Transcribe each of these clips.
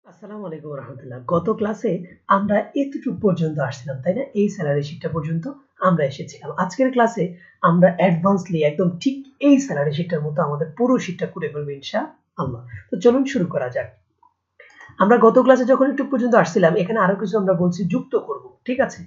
আসসালামু আলাইকুম রহমতুল্লাহ। গত ক্লাসে আমরা এতটুকু পর্যন্ত আসছিলাম, তাই না? এই স্যালারি শিটটা পর্যন্ত আমরা এসেছিলাম। আজকের ক্লাসে আমরা অ্যাডভান্সলি একদম ঠিক এই স্যালারি শিটটার মতো আমাদের পুরো শিটটা করে ফেলবো ইনশাআল্লাহ। তো চলুন শুরু করা যাক। আমরা গত ক্লাসে যখন একটু পর্যন্ত আসছিলাম, এখানে আরো কিছু আমরা বলছি যুক্ত করব, ঠিক আছে?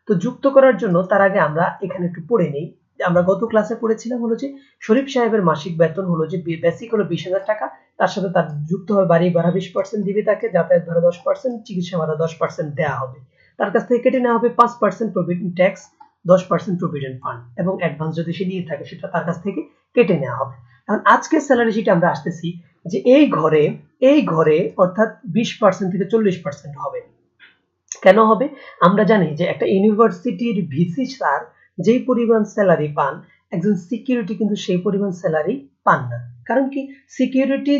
তো যুক্ত করার জন্য তার আগে আমরা এখানে একটু পড়ে নেই। আমরা গত ক্লাসে পড়েছিলাম হলো যে শরীফ সাহেবের মাসিক বেতন হলো যে বেসিক হলো 20,000 টাকা, তার সাথে তার যুক্ত হবে বাড়ি ভাড়া 20% দিবে তাকে, যাতায়াত ভাড়া 10%, চিকিৎসা ভাড়া 10% দেওয়া হবে। তার কাছ থেকে কেটে নেওয়া হবে 5% প্রভিডেন্ট ট্যাক্স, 10% প্রভিডেন্ট ফান্ড এবং অ্যাডভান্স যদি সে নিয়ে থাকে সেটা তার কাছ থেকে কেটে নেওয়া হবে। এখন আজকের স্যালারি শিটে আমরা আসতেছি যে এই ঘরে অর্থাৎ 20% থেকে 40% হবে। কেন হবে? আমরা জানি যে একটা ইউনিভার্সিটির ভিসি স্যার যেই পরিমাণ স্যালারি পান, একজন সিকিউরিটি কিন্তু সেই পরিমাণ স্যালারি পান না। কারণ কি? সিকিউরিটি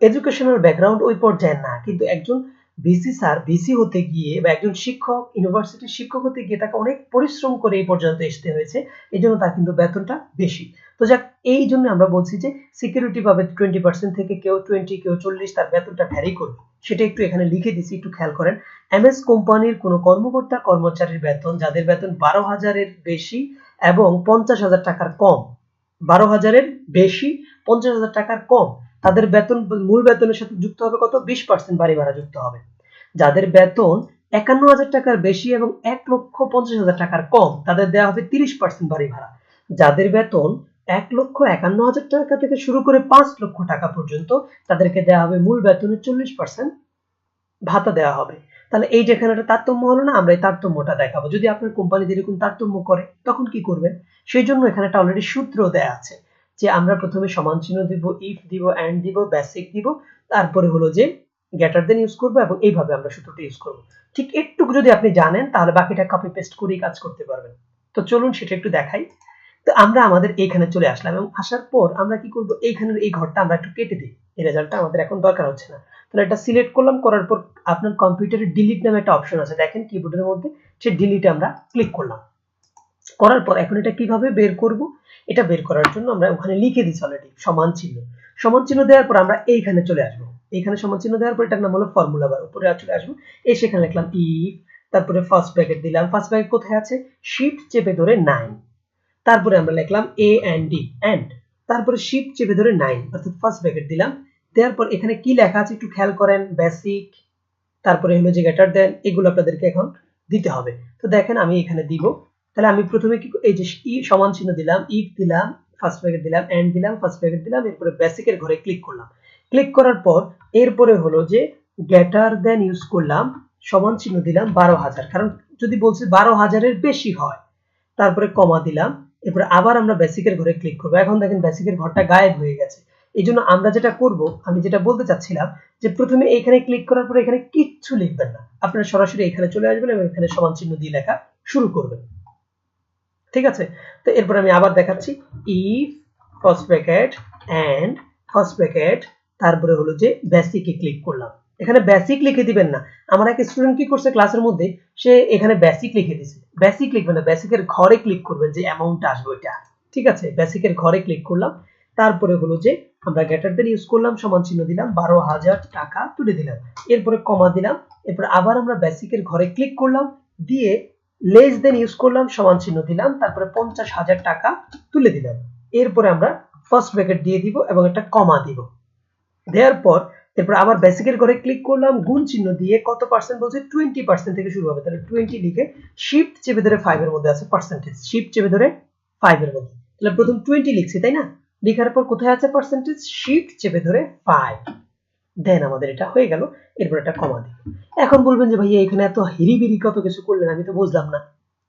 এডুকেশনাল ব্যাকগ্রাউন্ড ওই পর্যায়ে না, কিন্তু একজন ভিসি স্যার ভিসি হতে গিয়ে বা একজন শিক্ষক ইউনিভার্সিটির শিক্ষক হতে গিয়ে তাকে অনেক পরিশ্রম করে এই পর্যন্ত আসতে হয়েছে, এই জন্য তার কিন্তু বেতনটা বেশি। তো যাক, এই জন্য আমরা বলছি যে সিকিউরিটি পাবে 20% থেকে কেউ 20, কেউ 40, তার বেতনটা ভ্যারি করবে। সেটা একটু এখানে লিখে দিছি, একটু খেয়াল করেন। এমএস কোম্পানির কোনো কর্মকর্তা কর্মচারীর বেতন যাদের বেতন 12,000-এর বেশি এবং 50,000 টাকার কম, 12,000-এর বেশি 50,000 টাকার কম, তাদের বেতন মূল বেতনের সাথে যুক্ত হবে কত? 20% বাড়ি ভাড়া যুক্ত হবে। যাদের বেতন 51,000 টাকার বেশি এবং 1,50,000 টাকার কম, তাদের দেওয়া হবে 30% বাড়ি ভাড়া। যাদের বেতন 1,51,000 টাকা থেকে শুরু করে 5 লক্ষ টাকা পর্যন্ত, তাদেরকে দেওয়া হবে মূল বেতনের 40% ভাতা দেওয়া হবে। তাহলে এই যেখানে একটা তারতম্য হলো না, আমরা এই তারতম্যটা দেখাবো। যদি আপনার কোম্পানি এরকম তারতম্য করে তখন কি করবেন? সেই জন্য এখানে একটা অলরেডি সূত্র দেয়া আছে যে আমরা প্রথমে সমান চিহ্ন দিব, ইফ দিব, এন্ড দিব, বেসিক দিব, তারপরে হলো যে গ্রেটার দেন ইউজ করব এবং এইভাবে আমরা সূত্রটা ইউজ করব। ঠিক একটু যদি আপনি জানেন তাহলে বাকিটা কপি পেস্ট করেই কাজ করতে পারবেন। তো চলুন সেটা একটু দেখাই। তো আমরা আমাদের এইখানে চলে আসলাম এবং আসার পর আমরা কি করব? এইখানের এই ঘরটা আমরা একটু কেটে দিই। এই রেজাল্টটা আমাদের এখন দরকার হচ্ছে না। তাহলে এটা সিলেক্ট করলাম, করার পর আপনার কম্পিউটারে ডিলিট নামে একটা অপশন আছে, দেখেন কিবোর্ডের মধ্যে, সেই ডিলিটে আমরা ক্লিক করলাম। করার পর এখন এটা কিভাবে বের করব? এটা বের করার জন্য আমরা ওখানে লিখে দিছি অলরেডি সমান চিহ্ন। সমান চিহ্ন দেওয়ার পর আমরা এইখানে চলে আসব। এইখানে সমান চিহ্ন দেওয়ার পর এটার নাম হলো ফর্মুলা বার, উপরে চলে আসবো। এই সেখানে লিখলাম ইফ, তারপরে ফার্স্ট ব্র্যাকেট দিলাম। ফার্স্ট ব্র্যাকেট কোথায় আছে? শিফট চেপে ধরে 9, তারপরে আমরা লিখলাম এ এন্ড ডি এন্ড, তারপরে শিফট চেপে ধরে 9 অর্থাৎ ফার্স্ট ব্র্যাকেট দিলাম। দেওয়ার পর এখানে কি লেখা আছে একটু খেয়াল করেন, বেসিক, তারপরে হলো যে গ্রেটার দেন, এগুলো আপনাদেরকে এখন দিতে হবে। তো দেখেন আমি এখানে দিব। তাহলে আমি প্রথমে কি এই যে ই সমান চিহ্ন দিলাম, ইফ দিলাম, ফার্স্ট ব্র্যাকেট দিলাম, এন্ড দিলাম, ফার্স্ট ব্র্যাকেট দিলাম, এরপরে বেসিকের ঘরে ক্লিক করলাম। ক্লিক করার পর এরপরে হলো যে গ্রেটার দেন ইউজ করলাম, সমান চিহ্ন দিলাম 12,000, কারণ যদি বলছি 12,000-এর বেশি হয়, তারপরে কমা দিলাম। এরপরে আবার আমরা বেসিকের ঘরে ক্লিক করব। এখন দেখেন বেসিকের ঘরটা গায়েব হয়ে গেছে। এই জন্য আমরা যেটা করব, আমি যেটা বলতে চাচ্ছিলাম যে প্রথমে এখানে ক্লিক করার পর এখানে কিচ্ছু লিখবেন না, আপনারা সরাসরি এখানে চলে আসবেন এবং এখানে সমান চিহ্ন দিয়ে লেখা শুরু করবেন, ঠিক আছে? তো এরপর আমি আবার দেখাচ্ছি, if first bracket and first bracket, তারপরে হলো যে বেসিকে ক্লিক করলাম। এখানে বেসিক লিখে দিবেন না। আমার এক স্টুডেন্ট কি করছে ক্লাসের মধ্যে, সে এখানে বেসিক লিখে দিয়েছে। বেসিক লিখবেন না, বেসিকের ঘরে ক্লিক করবেন যে অ্যামাউন্ট আসবে ওইটা, ঠিক আছে? বেসিকের ঘরে ক্লিক করলাম। তারপরে হলো যে আমরা গ্রেটার দেন ইউজ করলাম, সমান চিহ্ন দিলাম, 12,000 টাকা তুলে দিলাম, এরপরে কমা দিলাম। এরপর আবার আমরা বেসিকের ঘরে ক্লিক করলাম, দিয়ে লেস দেন ইউজ করলাম, সমান চিহ্ন দিলাম, তারপরে 50,000 টাকা তুলে দিলাম। এরপরে আমরা ফার্স্ট ব্র্যাকেট দিয়ে দিব এবং একটা কমা দিব। দেওয়ার পর এরপর আবার বেসিকের ঘরে ক্লিক করলাম, গুণ চিহ্ন দিয়ে কত পার্সেন্ট বলছে? 20% থেকে শুরু হবে। তাহলে 20 লিখে শিফট চেপে ধরে 5 এর মধ্যে আছে পার্সেন্টেজ, শিফট চেপে ধরে 5 এর মধ্যে। তাহলে প্রথম 20 লিখছি, তাই না? লেখার পর কোথায় আছে পার্সেন্টেজ? শিফট চেপে ধরে 5, দেন আমাদের এটা হয়ে গেল। এরপর একটা কমা দিই। এখন বলবেন যে ভাইয়া এখানে এত হিরিবিরি কত কিছু করলেন, আমি তো বুঝলাম না।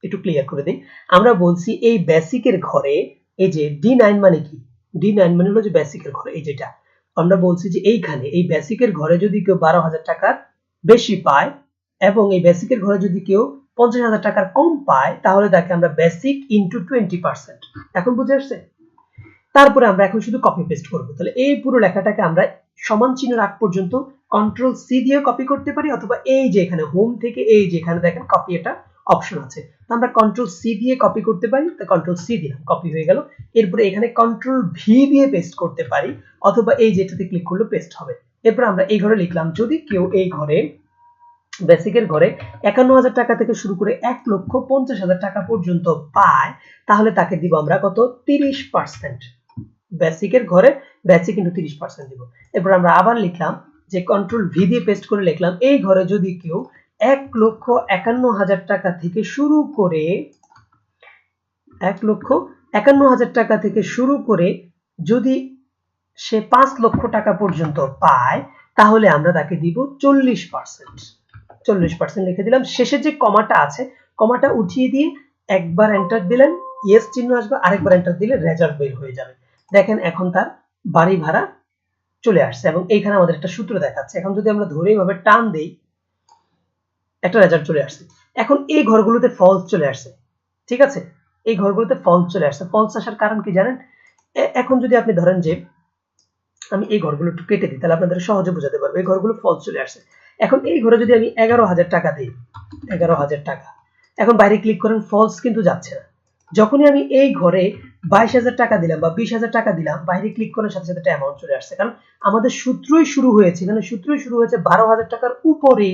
একটু ক্লিয়ার করে দিই। আমরা বলছি এই বেসিকের ঘরে এই যে D9 মানে কি? D9 মানে হলো যে বেসিকের ঘরে, এই যেটা আমরা বলছি যে এইখানে এই বেসিকের ঘরে যদি কেউ 12,000 টাকার বেশি পায় এবং এই বেসিকের ঘরে যদি কেউ 50,000 টাকার কম পায়, তাহলে তাকে আমরা বেসিক ইনটু 20%। এখন বুঝে আসছে? তারপরে আমরা এখন শুধু কপি পেস্ট করব। তাহলে এই পুরো লেখাটাকে আমরা সমান চিহ্নের আগ পর্যন্ত কন্ট্রোল সি দিয়ে কপি করতে পারি, অথবা এই যে এখানে হোম থেকে এই যে এখানে দেখেন কপি এটা অপশন আছে, তো আমরা কন্ট্রোল সি দিয়ে কপি করতে পারি। তো কন্ট্রোল সি দিলাম, কপি হয়ে গেল। এরপরে এখানে কন্ট্রোল ভি দিয়ে পেস্ট করতে পারি, অথবা এই যেটাতে ক্লিক করলে পেস্ট হবে। এরপর আমরা এই ঘরে লিখলাম যদি কেউ এই ঘরে বেসিকের ঘরে ৫১,০০০ টাকা থেকে শুরু করে ১,৫০,০০০ টাকা পর্যন্ত পায়, তাহলে তাকে দিব আমরা কত ৩০%। বেসিকের ঘরে বেসিক ইনটু ৩০% দিব। এরপর আমরা আবার লিখলাম যে কন্ট্রোল ভি দিয়ে পেস্ট করে লিখলাম এই ঘরে যদি কেউ ১,৫১,০০০ টাকা থেকে শুরু করে ১,৫১,০০০ টাকা থেকে শুরু করে যদি সে ৫ লক্ষ টাকা পর্যন্ত পায়, তাহলে আমরা তাকে দিব ৪০%। ৪০% লিখে দিলাম। শেষে যে কমাটা আছে, কমাটা উঠিয়ে দিয়ে একবার এন্টার দিলেন, ইয়েস চিহ্ন আসবে, আরেকবার এন্টার দিলে রেজাল্ট বের হয়ে যাবে। দেখেন এখন তার বাড়ি ভাড়া চলে আসছে এবং এইখানে আমাদের একটা সূত্র দেখাচ্ছে। এখন যদি আমরা ধরে এইভাবে টান দেই, একটা রেজাল্ট চলে আসছে। এখন এই ঘরগুলোতে ফলস চলে আসছে, ঠিক আছে? এই ঘরগুলোতে ফলস চলে আসছে। ফলস আসার কারণ কি জানেন? এখন যদি আপনি ধরেন যে আমি এই ঘরগুলো একটু কেটে দিই, তাহলে আপনাদের সহজে বোঝাতে পারবো। এই ঘরগুলো ফলস চলে আসছে। এখন এই ঘরে যদি আমি ১১,০০০ টাকা দিই, ১১,০০০ টাকা, এখন বাইরে ক্লিক করেন, ফলস কিন্তু যাচ্ছে না। যখনই আমি এই ঘরে ২২,০০০ টাকা দিলাম বা ২০,০০০ টাকা দিলাম, বাইরে ক্লিক করার সাথে সাথে একটা অ্যামাউন্ট চলে আসছে। কারণ আমাদের সূত্রই শুরু হয়েছে, এখানে সূত্রই শুরু হয়েছে ১২,০০০ টাকার উপরে,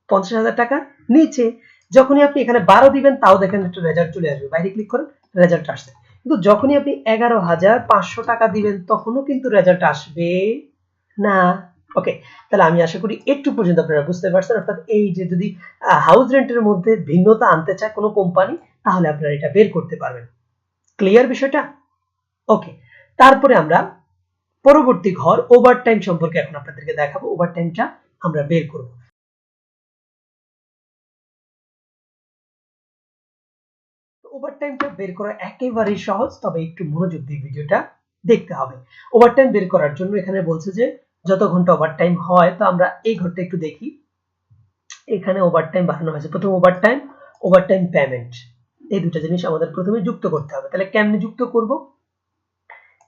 ৫০,০০০ টাকা নিচে। যখনই আপনি এখানে ১২ দিবেন, তাও দেখেন একটা রেজাল্ট চলে আসবে। বাইরে ক্লিক করেন, রেজাল্ট আসছে। কিন্তু যখনই আপনি ১১,৫০০ টাকা দিবেন, তখনও কিন্তু রেজাল্ট আসবে না। ওকে, তাহলে আমি আশা করি একটু পর্যন্ত আপনারা বুঝতে পারছেন। অর্থাৎ এই যে যদি হাউস রেন্টের মধ্যে ভিন্নতা আনতে চায় কোনো কোম্পানি, তাহলে আপনারা এটা বের করতে পারবেন। ক্লিয়ার বিষয়টা? ওকে, তারপরে আমরা পরবর্তী ঘর ওভারটাইম সম্পর্কে এখন আপনাদেরকে দেখাবো। ওভারটাইমটা আমরা বের করব। ওভারটাইমটা বের করা একেবারেই সহজ, তবে একটু মনোযোগ দিয়ে ভিডিওটা দেখতে হবে। ওভারটাইম বের করার জন্য এখানে বলছে যে যত ঘন্টা ওভারটাইম হয়, তো আমরা এই ঘরটা একটু দেখি। এখানে ওভারটাইম বাড়ানো হয়েছে। প্রথম ওভারটাইম পেমেন্ট, এই দুটো জিনিস আমাদের প্রথমে যুক্ত করতে হবে। তাহলে কেমনে যুক্ত করব?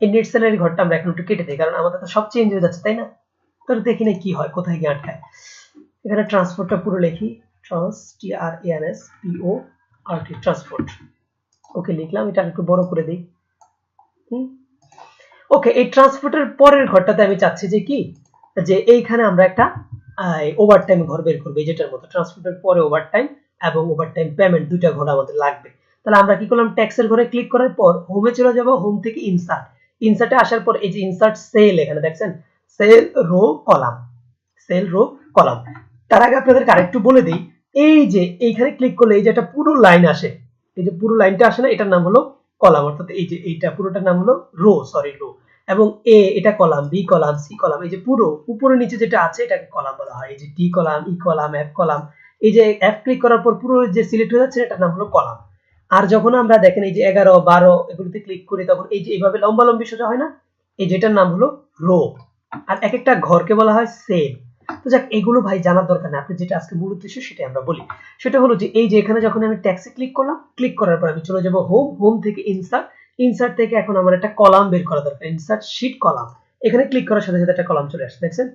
এই নেট স্যালারি ঘরটা আমরা এখন একটু কেটে দিই, কারণ আমাদের তো সব চেঞ্জ হয়ে যাচ্ছে, তাই না? তাহলে দেখি না কি হয়, কোথায় গিয়ে আটকায়। এখানে ট্রান্সপোর্টটা পুরো লিখি, ট্রান্সপোর্ট। ওকে, লিখলাম। এটা একটু বড় করে দিই। ওকে, এই ট্রান্সপোর্টের পরের ঘরটাতে আমি চাচ্ছি যে কি, যে এইখানে আমরা একটা ওভারটাইম ঘর বের করব, যেটার মতো ট্রান্সপোর্টের পরে ওভারটাইম এবং ওভারটাইম পেমেন্ট দুইটা ঘর আমাদের লাগবে। তাহলে আমরা কি করলাম, ট্যাক্সের ঘরে ক্লিক করার পর হোমে চলে যাব। হোম থেকে ইনসার্টে আসার পর এই যে ইনসার্ট সেল, এখানে দেখছেন সেল রো কলাম। তার আগে আপনাদেরকে আরেকটু বলে দিই, এই যে এইখানে ক্লিক করলে এই যে একটা পুরো লাইন আসে, এই যে পুরো লাইনটা আসে না, এটার নাম হলো কলাম। অর্থাৎ এই যে এইটা পুরোটার নাম হলো রো, এবং এটা column, B column, C column, এই যে পুরো উপরে নিচে যেটা আছে এটাকে কলাম বলা হয়। এই যে ডি কলাম, ই কলাম, এফ কলাম, এই যে এফ ক্লিক করার পর পুরো যে সিলেক্ট হয়ে যাচ্ছে এটার নাম হলো কলাম। আর যখন আমরা দেখেন এই যে 11, 12 এগুলোতে ক্লিক করি, তখন এই যে এইভাবে লম্বালম্বি সোজা হয় না, এই যেটার নাম হলো রো। আর এক একটা ঘরকে বলা হয় সেল। তো যাক, এগুলো ভাই জানার দরকার নেই। আপনি যেটা আজকে মূল উদ্দেশ্য সেটা আমরা বলি। সেটা হলো যে এই যে এখানে যখন আমি ট্যাক্সে ক্লিক করলাম, ক্লিক করার পর আমি চলে যাব হোম থেকে ইনসার্ট থেকে এখন আমার একটা কলাম বের করা দরকার, ইনসার্ট শীট কলাম। এখানে ক্লিক করার সাথে সাথে একটা কলাম চলে আসছে, দেখছেন?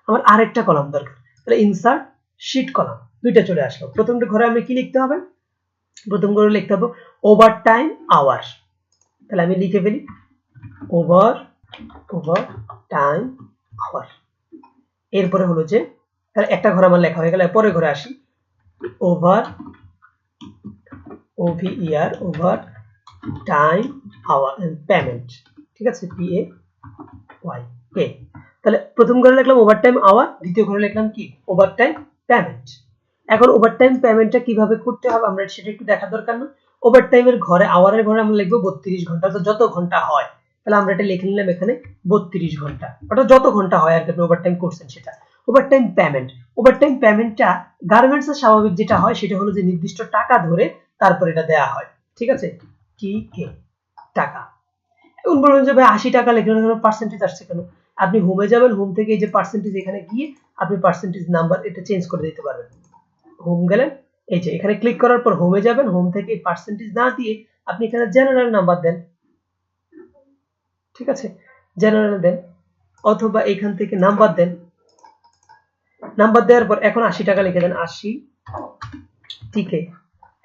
আমার আরেকটা কলাম দরকার, তাহলে ইনসার্ট শীট কলাম, দুইটা চলে আসলো। প্রথমটা ঘরে আমি কি লিখতে হবে? প্রথম ঘরে লিখতে হবে ওভারটাইম আওয়ার। তাহলে আমি লিখে ফেলি ওভারটাইম আওয়ার। এরপরে হলো যে তাহলে একটা ঘর আমার লেখা হয়ে গেল। পরের ঘরে আসি, ওভার টাইম আওয়ার পেমেন্ট, ঠিক আছে, পে। তাহলে প্রথম ঘরে লিখলাম ওভারটাইম আওয়ার, দ্বিতীয় ঘরে লিখলাম কি, ওভারটাইম পেমেন্ট। এখন ওভারটাইম পেমেন্টটা কিভাবে করতে হবে আমরা সেটা একটু দেখার দরকার না? ওভারটাইমের ঘরে, আওয়ারের ঘরে আমরা লিখবো 32 ঘন্টা, তো যত ঘন্টা হয়, তাহলে আমরা এটা লিখে নিলাম এখানে 32 ঘন্টা, অর্থাৎ যত ঘন্টা হয় আর কি আপনি ওভারটাইম করছেন সেটা। ওভারটাইম পেমেন্টটা গার্মেন্টসের স্বাভাবিক যেটা হয় সেটা হলো যে নির্দিষ্ট টাকা ধরে তারপর এটা দেয়া হয়, ঠিক আছে, টিকে টাকা। এখন বলবেন যে ভাই 80 টাকা লিখলেন, পার্সেন্টেজ আসছে কেন? আপনি হোমে যাবেন, হোম থেকে এই যে পার্সেন্টেজ, এখানে গিয়ে আপনি পার্সেন্টেজ নাম্বার এটা চেঞ্জ করে দিতে পারবেন। হোম গেলেন, এই যে এখানে ক্লিক করার পর হোমে যাবেন, হোম থেকে পার্সেন্টেজ না দিয়ে আপনি এখানে জেনারেল নাম্বার দেন, ঠিক আছে, জেনারেল দেন, অথবা এখান থেকে নাম্বার দেন। নাম্বার দেওয়ার পর এখন 80 টাকা লিখে দেন, 80 টিকে।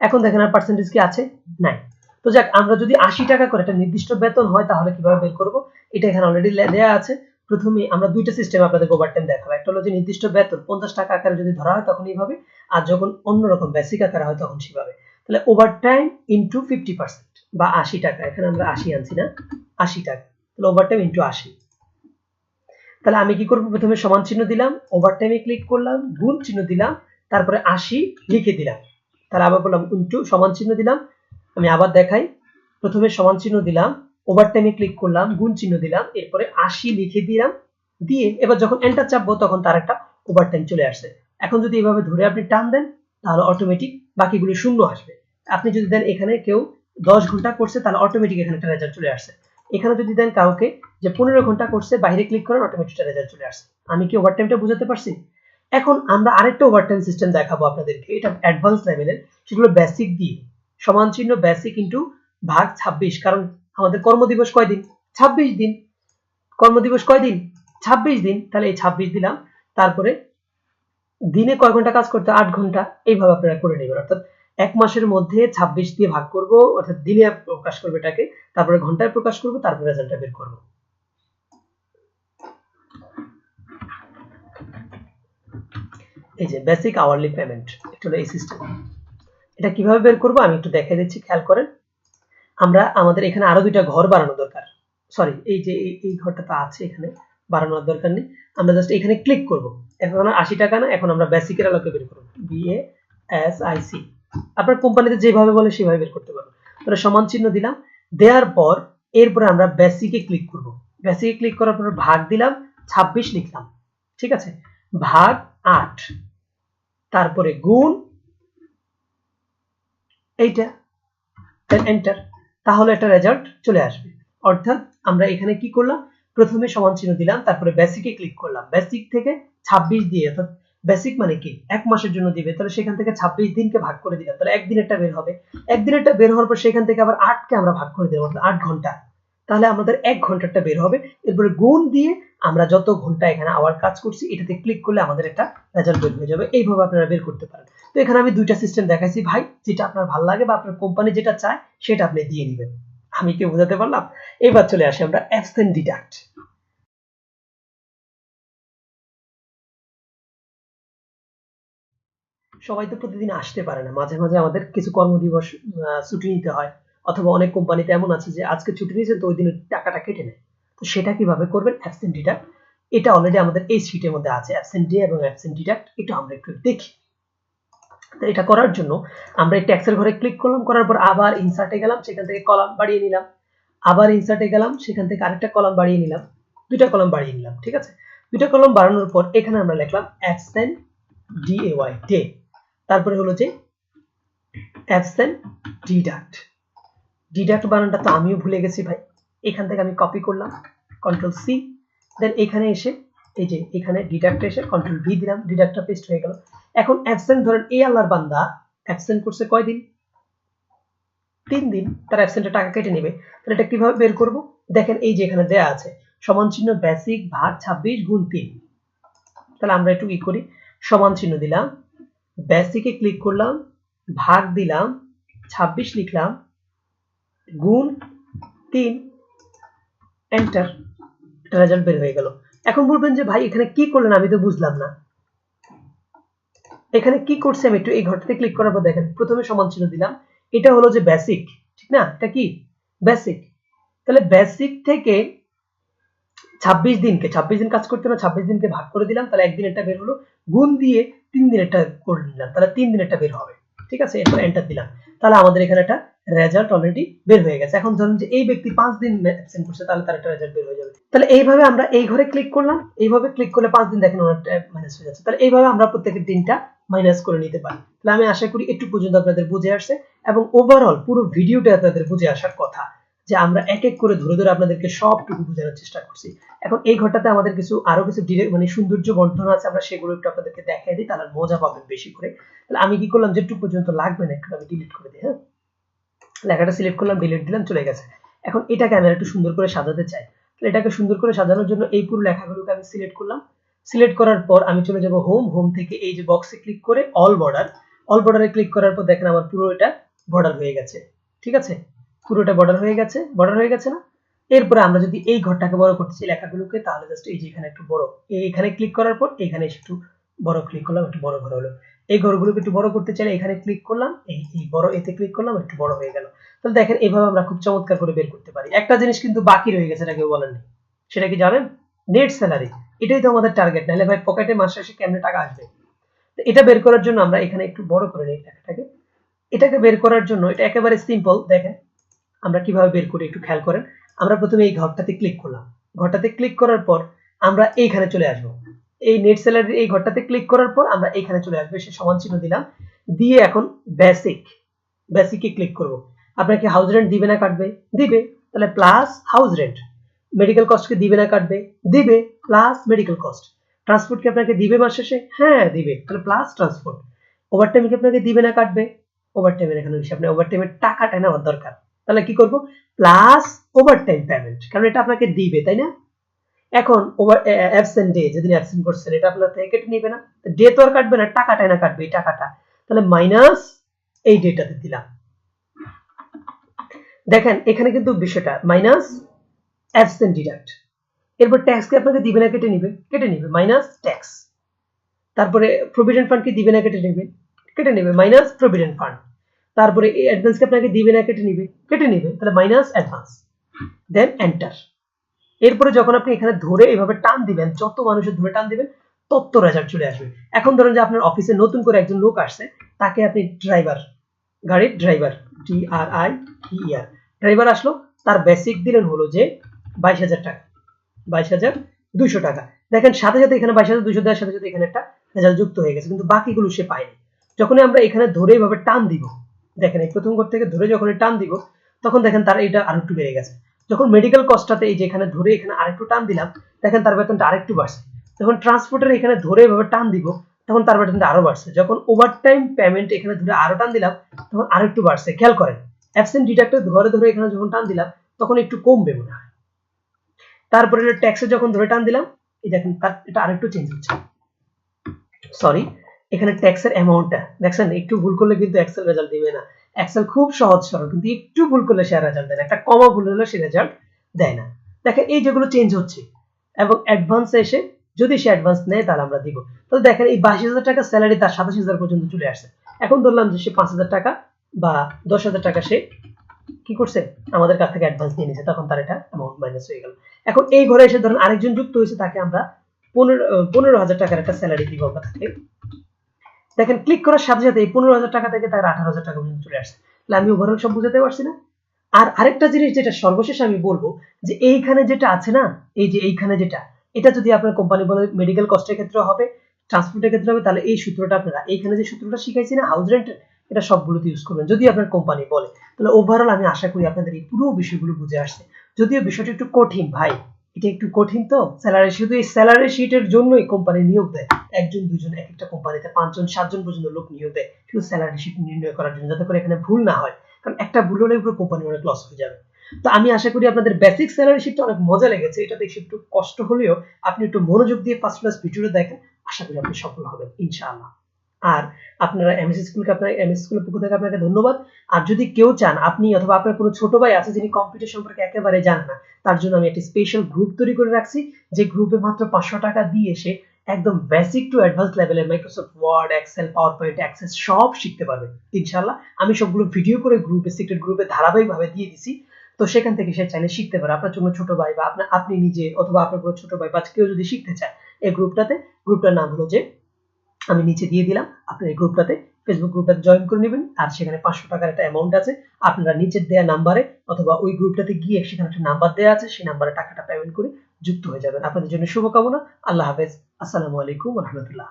এখন দেখেন আর পার্সেন্টেজ কি আছে? নাই। তো যাক, আমরা যদি 80 টাকা করে একটা নির্দিষ্ট বেতন হয় তাহলে কিভাবে বের করব? এটা এখানে অলরেডি দেয়া আছে। প্রথমে আমরা দুইটা সিস্টেম আপনাদের ওভারটাইম দেখাবো। একটা হলো যে নির্দিষ্ট বেতন 50 টাকা আকারে যদি ধরা হয় তখন এইভাবে, আর যখন অন্যরকম বেসিক আকারে হয় তখন সেভাবে। তাহলে ওভারটাইম ইনটু 50% বা 80 টাকা, এখানে আমরা 80 আনছি না, 80 টাকা, তাহলে ওভারটাইম ইনটু 80। তাহলে আমি কি করব, প্রথমে সমান চিহ্ন দিলাম, ওভারটাইমে ক্লিক করলাম, গুণ চিহ্ন দিলাম, তারপরে 80 লিখে দিলাম। তাহলে আবার বললাম ইনটু, সমান চিহ্ন দিলাম, আমি আবার দেখাই, প্রথমে সমান চিহ্ন দিলাম, ওভারটাইমে ক্লিক করলাম, গুণ চিহ্ন দিলাম, এরপরে 80 লিখে দিলাম, দিয়ে এবার যখন এন্টার চাপবো তখন তার একটা ওভারটাইম চলে আসছে। এখন যদি এইভাবে ধরে আপনি টান দেন তাহলে অটোমেটিক বাকিগুলো শূন্য আসবে। আপনি যদি দেন এখানে কেউ 10 ঘন্টা করছে তাহলে অটোমেটিক এখানে একটা রেজাল্ট চলে আসছে। এখানে যদি দেন কাউকে যে 15 ঘন্টা করছে, বাইরে ক্লিক করেন, অটোমেটিক একটা রেজাল্ট চলে আসছে। আমি কি ওভারটাইমটা বুঝাতে পারছি? এখন আমরা আরেকটা ওভারটাইম সিস্টেম দেখাবো আপনাদেরকে, এটা অ্যাডভান্স লেভেলের, সেগুলো বেসিক দিয়ে। সমান চিহ্ন বেসিক ইনটু ভাগ 26, কারণ আমাদের কর্মদিবস কয়দিন? 26 দিন। কর্মদিবস কয়দিন? 26 দিন। তাহলে এই 26 দিলাম, তারপরে দিনে কয় ঘন্টা কাজ করতে? 8 ঘন্টা। এইভাবে আপনারা করে নেবেন, অর্থাৎ এক মাসের মধ্যে 26 দিয়ে ভাগ করব, অর্থাৎ দিনে প্রকাশ করব এটাকে, তারপরে ঘন্টায় প্রকাশ করব, তারপরে রেজাল্টটা বের করব। এই যে বেসিক আওয়ারলি পেমেন্ট, এটা হলো এই সিস্টেম। এটা কিভাবে বের করব আমি একটু দেখাই দিচ্ছি, খেয়াল করেন। আমরা আমাদের এখানে আরো দুইটা ঘর বানানো দরকার, সরি এই যে এই ঘরটা তো আছে, এখানে বাড়ানোর দরকার নেই। আমরা জাস্ট এখানে ক্লিক করব। এখন 80 টাকা না, এখন আমরা বেসিকের আলোকে বের করব, BASIC। আপনার কোম্পানিতে যেভাবে বলে সেভাবে বের করতে পারবেন। তাহলে সমান চিহ্ন দিলাম, দেওয়ার পর এরপরে আমরা বেসিকে ক্লিক করব। বেসিকে ক্লিক করার পর ভাগ দিলাম, 26 লিখলাম, ঠিক আছে, ভাগ 8, তারপরে গুণ এইটা, দেন এন্টার, তাহলে একটা রেজাল্ট চলে আসবে। অর্থাৎ আমরা এখানে কি করলাম, প্রথমে সমান চিহ্ন দিলাম, তারপরে বেসিকে ক্লিক করলাম, বেসিক থেকে 26 দিয়ে, অর্থাৎ বেসিক মানে কি এক মাসের জন্য দিবে, তাহলে সেখান থেকে 26 দিনকে ভাগ করে দিলাম, তাহলে একদিনেরটা বের হবে। একদিনেরটা বের হওয়ার পর সেখান থেকে আবার 8কে আমরা ভাগ করে দিলাম, অর্থাৎ 8 ঘন্টা, তাহলে আমাদের 1 ঘন্টাটা বের হবে। এরপরে গুণ দিয়ে আমরা যত ঘন্টা এখানে আবার কাজ করছি এটাতে ক্লিক করলে আমাদের একটা রেজাল্ট বের হয়ে যাবে। এইভাবে আপনারা বের করতে পারেন। তো এখানে আমি দুইটা সিস্টেম দেখাইছি ভাই, যেটা আপনার ভালো লাগে বা আপনার কোম্পানি যেটা চায় সেটা আপনি দিয়ে নেবেন। আমি কি বোঝাতে পারলাম? এবার চলে আসি আমরা অ্যাবসেন্ট ডিডাক্ট। সবাই তো প্রতিদিন আসতে পারে না, মাঝে মাঝে আমাদের কিছু কর্মদিবস ছুটি নিতে হয়, অথবা অনেক কোম্পানিতে এমন আছে যে আজকে ছুটি নিয়েছেন তো ওই দিনের টাকাটা কেটে নেয়। তো সেটা কিভাবে করবেন? অ্যাবসেন্ট ডিডাক্ট, এটা অলরেডি আমাদের এই শীটের মধ্যে আছে, অ্যাবসেন্ট ডে এবং অ্যাবসেন্ট ডিডাক্ট। এটা আমরা একটু দেখি। তো এটা করার জন্য আমরা এই ট্যাক্সের ঘরে ক্লিক করলাম, করার পর আবার ইনসার্টে গেলাম, সেখান থেকে কলাম বাড়িয়ে নিলাম, আবার ইনসার্টে গেলাম, সেখান থেকে আরেকটা কলাম বাড়িয়ে নিলাম, দুইটা কলাম বাড়িয়ে নিলাম, ঠিক আছে। দুইটা কলাম বাড়ানোর পর এখানে আমরা লিখলাম অ্যাবসেন্ট DAY ডে, তারপরে হলো যে অ্যাবসেন্ট ডিডাক্ট। ডিডাক্ট বানানটা তো আমিও ভুলে গেছি ভাই। এখান থেকে আমি কপি করলাম, কন্ট্রোল সি, দেন এখানে এসে এই যে এখানে ডিডাক্ট এসে কন্ট্রোল ভি দিলাম, ডিডাক্টটা পেস্ট হয়ে গেল। এখন অ্যাবসেন্ট ধরেন এই আল্লাহর বান্দা অ্যাবসেন্ট করছে কয়দিন? 3 দিন, তার অ্যাবসেন্টের টাকা কেটে নেবে। তাহলে এটা কিভাবে বের করব? দেখেন এই যে এখানে দেয়া আছে সমান চিহ্ন বেসিক ভাগ 26 গুণ 3। তাহলে আমরা একটু কি করি, সমান চিহ্ন দিলাম, বেসিকে ক্লিক করলাম, ভাগ দিলাম, 26 লিখলাম, গুণ 3, এন্টার, রেজাল্ট বের হয়ে গেল। এখন বলবেন যে ভাই এখানে কি করলেন, আমি তো বুঝলাম না। এখানে কি করছি আমি, একটু এই ঘরটাতে ক্লিক করার পর দেখেন প্রথমে সমান চিহ্ন দিলাম, এটা হলো যে বেসিক, ঠিক না, এটা কি বেসিক। তাহলে বেসিক থেকে 26 দিনকে, 26 দিন কাজ করতে না, 26 দিনকে ভাগ করে দিলাম, তাহলে একদিনেরটা বের হলো, গুণ দিয়ে 3 দিনেরটা করে নিলাম, তাহলে 3 দিনেরটা বের হবে, ঠিক আছে। এরপর এন্টার দিলাম, তাহলে আমাদের এখানে একটা রেজাল্ট অলরেডি বের হয়ে গেছে। এখন ধরুন যে এই ব্যক্তি 5 দিন অ্যাবসেন্ট করছে, তাহলে তার একটা রেজাল্ট বের হয়ে যাবে। তাহলে এইভাবে আমরা এই ঘরে ক্লিক করলাম, এইভাবে ক্লিক করলে 5 দিন দেখেন ওনার মাইনাস হয়ে যাচ্ছে। তাহলে এইভাবে আমরা প্রত্যেকের দিনটা মাইনাস করে নিতে পারি। তাহলে আমি আশা করি একটু পর্যন্ত আপনাদের বুঝে আসছে, এবং ওভারঅল পুরো ভিডিওটা আপনাদের বুঝে আসার কথা, যে আমরা এক এক করে ধরে ধরে আপনাদেরকে সবটুকু বোঝানোর চেষ্টা করছি। এখন এই ঘরটাতে আমাদের আরো কিছু মানে সৌন্দর্য বর্ধন আছে, আমরা সেগুলো একটু আপনাদেরকে দেখাই দিই, তাহলে মজা পাবেন বেশি করে। তাহলে আমি কি করলাম, যেটুকু পর্যন্ত লাগবে না একটু আমি ডিলিট করে দিই, হ্যাঁ, লেখাটা সিলেক্ট করলাম, ডিলিট দিলাম, চলে গেছে। এখন এটাকে আমি একটু সুন্দর করে সাজাতে চাই, তাহলে এটাকে সুন্দর করে সাজানোর জন্য এই পুরো লেখাগুলোকে আমি সিলেক্ট করলাম। সিলেক্ট করার পর আমি চলে যাব হোম, হোম থেকে এই যে বক্সে ক্লিক করে অল বর্ডার, অল বর্ডারে ক্লিক করার পর দেখেন আমার পুরো এটা বর্ডার হয়ে গেছে, ঠিক আছে, পুরোটা বর্ডার হয়ে গেছে, বর্ডার হয়ে গেছে না। এরপরে আমরা যদি এই ঘরটাকে বড় করতে চাই লেখাগুলোকে, তাহলে জাস্ট এই যে এখানে একটু বড়, এইখানে ক্লিক করার পর এখানে একটু বড় ক্লিক করলাম, একটু বড় ঘর হলো। এই ঘরগুলোকে একটু বড় করতে চাইলে এখানে ক্লিক করলাম, এই বড় এতে ক্লিক করলাম, একটু বড় হয়ে গেল। তাহলে দেখেন এভাবে আমরা খুব চমৎকার করে বের করতে পারি। একটা জিনিস কিন্তু বাকি রয়ে গেছে, এটা কেউ বলেননি, সেটা কি জানেন? Net salary. এটাই তো আমাদের টার্গেট, নাহলে ভাই পকেটে মাস শেষে কেমনে টাকা আসবে? তো এটা বের করার জন্য আমরা এখানে একটু বড় করে নিই টাকাটাকে। এটাকে বের করার জন্য এটা একেবারে সিম্পল। দেখেন আমরা কিভাবে বের করি একটু খেয়াল করেন। আমরা প্রথমে এই ঘরটাতে ক্লিক করলাম, ঘরটাতে ক্লিক করার পর আমরা এইখানে চলে আসব। এই নেট স্যালারি এই ঘরটাতে ক্লিক করার পর আমরা এইখানে চলে আসবো, সে সমান চিহ্ন দিলাম, দিয়ে এখন বেসিকে ক্লিক করব। আপনাকে হাউস রেন্ট দিবে না কাটবে? দিবে, তাহলে প্লাস হাউস রেন্ট। মেডিকেল কস্টকে দিবে না কাটবে? দিবে, প্লাস মেডিকেল কস্ট। ট্রান্সপোর্ট কি আপনাকে দিবে মাস শেষে? হ্যাঁ দিবে, তাহলে প্লাস ট্রান্সপোর্ট। ওভারটাইম কি আপনাকে দিবে না কাটবে? ওভারটাইমের এখানে হিসাব নেই, ওভারটাইমের টাকাটা নেওয়ার দরকার। তাহলে কি করব? প্লাস ওভারটাইম পেমেন্ট, কারণ এটা আপনাকে দিবে, তাই না? এখন ওভার অ্যাবসেন্ট ডে, যেদিন অ্যাবসেন্ট করছেন এটা আপনার থেকে কেটে নিবে না? ডে তো আর কাটবে না, টাকাটাই না কাটবে, এই টাকাটা। তাহলে মাইনাস এই ডেটাতে দিলাম। দেখেন এখানে কিন্তু বিষয়টা মাইনাস অ্যাবসেন্ট ডিডাক্ট। এরপর ট্যাক্স কি আপনাকে দিবে না কেটে নিবে? কেটে নিবে, মাইনাস ট্যাক্স। তারপরে প্রভিডেন্ট ফান্ড কি দিবে না কেটে নিবে? কেটে নিবে, মাইনাস প্রভিডেন্ট ফান্ড। তারপরে এই অ্যাডভান্স কি আপনাকে দিবে না কেটে নিবে? কেটে নিবে, তাহলে মাইনাস অ্যাডভান্স। দেন এন্টার। এরপরে যখন আপনি এখানে ধরে এভাবে টান দিবেন, যত মানুষের ধরে টান দিবেন তত রেজাল্ট চলে আসবে। এখন ধরেন যে আপনার অফিসে নতুন করে একজন লোক আসছে, তাকে আপনি ড্রাইভার, গাড়ির ড্রাইভার, DRIVER ড্রাইভার আসলো, তার বেসিক দিলেন হলো যে 22,000 টাকা, 22,200 টাকা। দেখেন সাথে সাথে এখানে 22,200 দেওয়ার সাথে সাথে এখানে একটা রেজাল্ট যুক্ত হয়ে গেছে, কিন্তু বাকিগুলো সে পায়নি। যখনই আমরা এখানে ধরে এভাবে টান দিব, দেখেন এই প্রথম ঘর থেকে ধরে যখন টান দিব, তখন দেখেন তার এটা আরেকটু বেড়ে গেছে। যখন মেডিকেল কস্টটাতে এই যে এখানে ধরে এখানে আরেকটু টান দিলাম, দেখেন তার বেতনটা আরেকটু বাড়ছে। যখন ট্রান্সপোর্টের এখানে ধরে এভাবে টান দিব, তখন তার বেতনটা আরো বাড়ছে। যখন ওভারটাইম পেমেন্ট এখানে ধরে আরো টান দিলাম, তখন আরেকটু বাড়ছে। খেয়াল করেন অ্যাবসেন্ট ডিডাক্টর ধরে ধরে এখানে যখন টান দিলাম, তখন একটু কমবে মনে হয়। তারপরে ট্যাক্সে যখন ধরে টান দিলাম, এই দেখেন তার এটা আরেকটু চেঞ্জ হচ্ছে। সরি, এখানে ট্যাক্সের অ্যামাউন্টটা দেখছেন, একটু ভুল করলে কিন্তু এক্সেল রেজাল্ট দিবে না। এক্সেল খুব সহজ সরল, কিন্তু একটু ভুল করলে সে রেজাল্ট দেয় না, একটা কমা ভুল হলে সে রেজাল্ট দেয় না। দেখেন এই যেগুলো চেঞ্জ হচ্ছে, এবং অ্যাডভান্সে এসে যদি সে অ্যাডভান্স নেয় তাহলে আমরা দিব। তাহলে দেখেন এই 22,000 টাকা স্যালারি তার 27,000 পর্যন্ত চলে আসছে। এখন ধরলাম যে সে 5,000 টাকা বা 10,000 টাকা সে কি করছে, আমাদের কাছ থেকে অ্যাডভান্স নিয়ে নিছে, তখন তার এটা অ্যামাউন্ট মাইনাস হয়ে গেল। এখন এই ঘরে এসে ধরেন আরেকজন যুক্ত হয়েছে, তাকে আমরা 15,000 টাকার একটা স্যালারি দিব আমরা তাকে। দেখেন ক্লিক করার সাথে সাথে এই 15,000 টাকা থেকে তার 18,000 টাকা পর্যন্ত চলে আসছে। তাহলে আমি ওভারঅল সব বুঝাতে পারছি না? আর আরেকটা জিনিস যেটা সর্বশেষ আমি বলবো, যে এইখানে যেটা আছে না, এই যে এইখানে যেটা, এটা যদি আপনার কোম্পানি বলে মেডিকেল কস্টের ক্ষেত্রে হবে, ট্রান্সপোর্টের ক্ষেত্রে হবে, তাহলে এই সূত্রটা আপনারা এইখানে যে সূত্রটা শিখাইছি না হাউস রেন্টের, এটা সবগুলোতে ইউজ করবেন যদি আপনার কোম্পানি বলে। তাহলে ওভারঅল আমি আশা করি আপনাদের এই পুরো বিষয়গুলো বুঝে আসছে। যদিও বিষয়টা একটু কঠিন ভাই, এটা একটু কঠিন, তো স্যালারি শুধু এই স্যালারি শিটের জন্যই কোম্পানি নিয়োগ দেয়। একজন দুজন, এক একটা কোম্পানিতে 5 জন 7 জন পর্যন্ত লোক নিয়োগ দেয় শুধু স্যালারি শিট নির্ণয় করার জন্য, যাতে করে এখানে ভুল না হয়। কারণ একটা ভুল হলে পুরো কোম্পানি অনেক লস হয়ে যাবে। তো আমি আশা করি আপনাদের বেসিক স্যালারি শিটটা অনেক মজা লেগেছে। এটা দেখে একটু কষ্ট হলেও আপনি একটু মনোযোগ দিয়ে ফার্স্ট ক্লাস ভিডিওটা দেখেন, আশা করি আপনি সফল হবেন ইনশাআল্লাহ। আর আপনারা এমএস স্কুলকে, আপনার এমএস স্কুলের পক্ষ থেকে আপনাকে ধন্যবাদ। আর যদি কেউ চান আপনি অথবা আপনার কোনো ছোট ভাই আছে যিনি কম্পিউটার সম্পর্কে একেবারে জানে না, তার জন্য আমি একটা স্পেশাল গ্রুপ তৈরি করে রাখছি, যে গ্রুপে মাত্র 500 টাকা দিয়ে এসে একদম বেসিক টু অ্যাডভান্স লেভেলের Microsoft Word, Excel, PowerPoint, Access সব শিখতে পারবেন ইনশাআল্লাহ। আমি সবগুলো ভিডিও করে গ্রুপে, সিক্রেট গ্রুপে ধারাবাহিকভাবে দিয়ে দিছি। তো সেখান থেকে সে চাইলে শিখতে পারে। আপনার জন্য ছোট ভাই বা আপনি নিজে অথবা আপনার কোনো ছোট ভাই বা কেউ যদি শিখতে চায় এই গ্রুপটাতে, গ্রুপটার নাম হলো যে আমি নিচে দিয়ে দিলাম, আপনার এই গ্রুপটাতে ফেসবুক গ্রুপটাতে জয়েন করে নেবেন। আর সেখানে 500 টাকার একটা অ্যামাউন্ট আছে, আপনারা নিচের দেয়া নাম্বারে অথবা ওই গ্রুপটাতে গিয়ে সেখানে একটা নাম্বার দেওয়া আছে, সেই নাম্বারে টাকাটা পেমেন্ট করে যুক্ত হয়ে যাবেন। আপনাদের জন্য শুভকামনা। আল্লাহ হাফেজ। আসসালামু আলাইকুম ওয়া রাহমাতুল্লাহ।